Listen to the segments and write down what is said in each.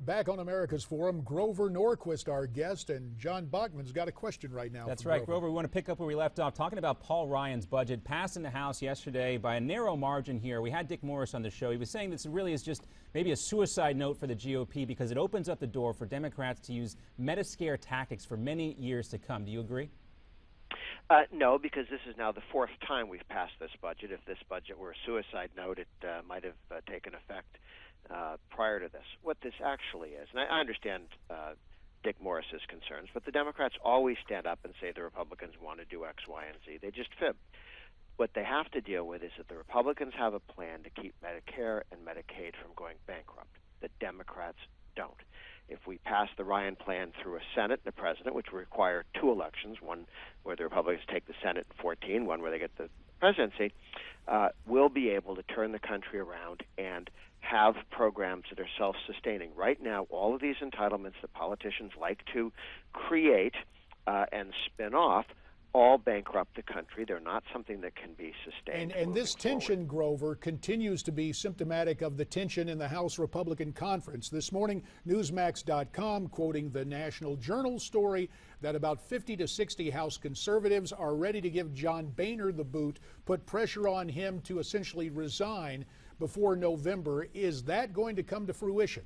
back on America's Forum. Grover Norquist, our guest, and John Bachman's got a question right now. That's right, Grover. We want to pick up where we left off, talking about Paul Ryan's budget passed in the House yesterday by a narrow margin here. We had Dick Morris on the show. He was saying this really is just maybe a suicide note for the GOP because it opens up the door for Democrats to use meta-scare tactics for many years to come. Do you agree? No, because this is now the fourth time we've passed this budget. If this budget were a suicide note, it might have taken effect prior to this. What this actually is, and I understand Dick Morris's concerns, but the Democrats always stand up and say the Republicans want to do X, Y, and Z. They just fib. What they have to deal with is that the Republicans have a plan to keep Medicare and Medicaid from going bankrupt. The Democrats don't. If we pass the Ryan plan through a Senate and a president, which will require two elections, one where the Republicans take the Senate in 2014, one where they get the presidency, we'll be able to turn the country around and have programs that are self-sustaining. Right now, all of these entitlements that politicians like to create and spin off all bankrupt the country. They're not something that can be sustained. And this tension, Grover, continues to be symptomatic of the tension in the House Republican Conference. This morning, Newsmax.com, quoting the National Journal story, that about 50 to 60 House conservatives are ready to give John Boehner the boot, put pressure on him to essentially resign before November. Is that going to come to fruition?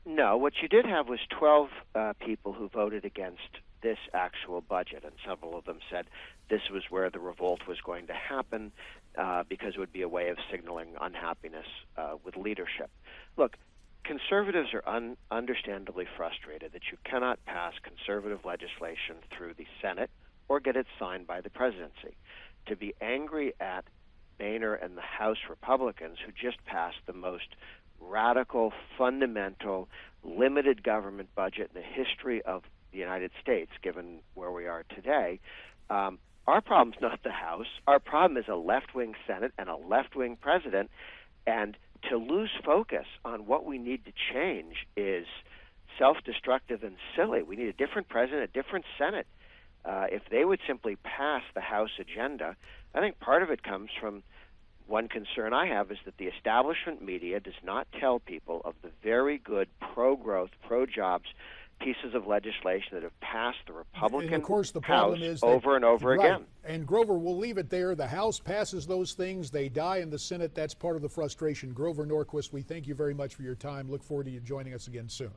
No. What you did have was 12 people who voted against this actual budget, and several of them said this was where the revolt was going to happen because it would be a way of signaling unhappiness with leadership. Look, conservatives are understandably frustrated that you cannot pass conservative legislation through the Senate or get it signed by the presidency. To be angry at Boehner and the House Republicans, who just passed the most radical, fundamental, limited government budget in the history of the United States, given where we are today, our problem's not the House. Our problem is a left-wing Senate and a left-wing president, and to lose focus on what we need to change is self-destructive and silly. We need a different president, a different Senate. If they would simply pass the House agenda, I think part of it comes from one concern I have is that the establishment media does not tell people of the very good pro-growth, pro-jobs pieces of legislation that have passed the Republican House over and over again. And Grover, we'll leave it there. The House passes those things. They die in the Senate. That's part of the frustration. Grover Norquist, we thank you very much for your time. Look forward to you joining us again soon.